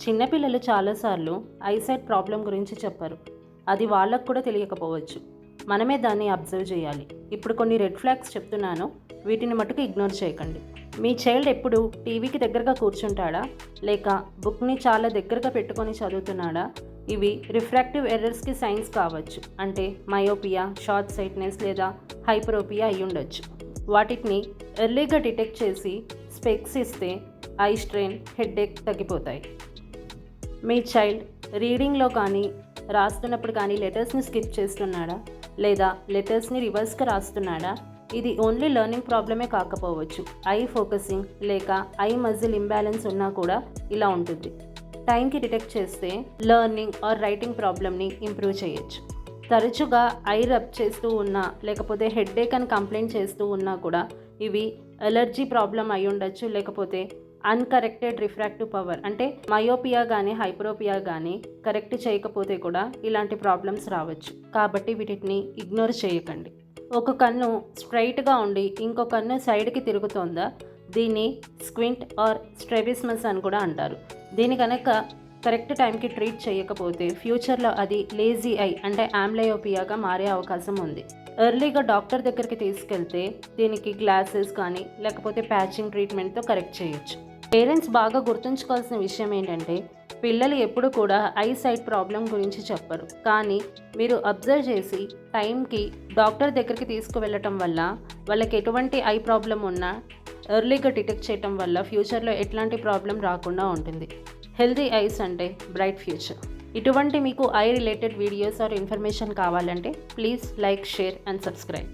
చిన్నపిల్లలు చాలాసార్లు eyesight problem గురించి చెప్పరు. అది వాళ్ళకు కూడా తెలియకపోవచ్చు. మనమే దాన్ని అబ్జర్వ్ చేయాలి. ఇప్పుడు కొన్ని రెడ్ ఫ్లాగ్స్ చెప్తున్నాను, వీటిని మటుకు ఇగ్నోర్ చేయకండి. మీ చైల్డ్ ఎప్పుడు టీవీకి దగ్గరగా కూర్చుంటాడా, లేక బుక్ని చాలా దగ్గరగా పెట్టుకొని చదువుతున్నాడా? ఇవి రిఫ్రాక్టివ్ ఎర్రర్స్కి సైన్స్ కావచ్చు. అంటే మయోపియా, షార్ట్ సైట్నెస్ లేదా హైపరోపియా అయి ఉండొచ్చు. వాటిని ఎర్లీగా డిటెక్ట్ చేసి స్పెక్స్ ఇస్తే ఐ స్ట్రెయిన్, హెడ్ఏక్ తగ్గిపోతాయి. మీ చైల్డ్ రీడింగ్లో కానీ రాస్తున్నప్పుడు కానీ లెటర్స్ని స్కిప్ చేస్తున్నాడా, లేదా లెటర్స్ని రివర్స్గా రాస్తున్నాడా? ఇది ఓన్లీ లెర్నింగ్ ప్రాబ్లమే కాకపోవచ్చు. ఐ ఫోకసింగ్ లేక ఐ మజిల్ ఇంబ్యాలెన్స్ ఉన్నా కూడా ఇలా ఉంటుంది. టైంకి డిటెక్ట్ చేస్తే లెర్నింగ్ ఆర్ రైటింగ్ ప్రాబ్లమ్ని ఇంప్రూవ్ చేయొచ్చు. తరచుగా ఐ రబ్ చేస్తూ ఉన్నా, లేకపోతే హెడ్ఏక్ అని కంప్లైంట్ చేస్తూ ఉన్నా కూడా ఇవి ఎలర్జీ ప్రాబ్లం అయి ఉండొచ్చు. లేకపోతే అన్కరెక్టెడ్ రిఫ్రాక్టివ్ పవర్, అంటే మయోపియా కానీ హైపరోపియా కానీ కరెక్ట్ చేయకపోతే కూడా ఇలాంటి ప్రాబ్లమ్స్ రావచ్చు. కాబట్టి వీటిని ఇగ్నోర్ చేయకండి. ఒక కన్ను స్ట్రైట్గా ఉండి ఇంకో కన్ను సైడ్కి తిరుగుతోందా, దీన్ని స్క్వింట్ ఆర్ స్ట్రెబిస్మస్ అని కూడా అంటారు. దీని కనుక కరెక్ట్ టైంకి ట్రీట్ చేయకపోతే ఫ్యూచర్లో అది లేజీ ఐ, అంటే ఆంబ్లయోపియాగా మారే అవకాశం ఉంది. ఎర్లీగా డాక్టర్ దగ్గరికి తీసుకెళ్తే దీనికి గ్లాసెస్ కానీ లేకపోతే ప్యాచింగ్ ట్రీట్మెంట్తో కరెక్ట్ చేయొచ్చు. పేరెంట్స్ బాగా గుర్తుంచుకోవాల్సిన విషయం ఏంటంటే, పిల్లలు ఎప్పుడు కూడా ఐ సైట్ ప్రాబ్లం గురించి చెప్పరు. కానీ మీరు అబ్జర్వ్ చేసి టైంకి డాక్టర్ దగ్గరికి తీసుకువెళ్ళటం వల్ల వాళ్ళకి ఎటువంటి ఐ ప్రాబ్లం ఉన్నా ఎర్లీగా డిటెక్ట్ చేయటం వల్ల ఫ్యూచర్లో ఎట్లాంటి ప్రాబ్లం రాకుండా ఉంటుంది. హెల్తీ ఐస్ అంటే బ్రైట్ ఫ్యూచర్. ఇటువంటి మీకు eye related videos or information కావాలంటే please like, share and subscribe.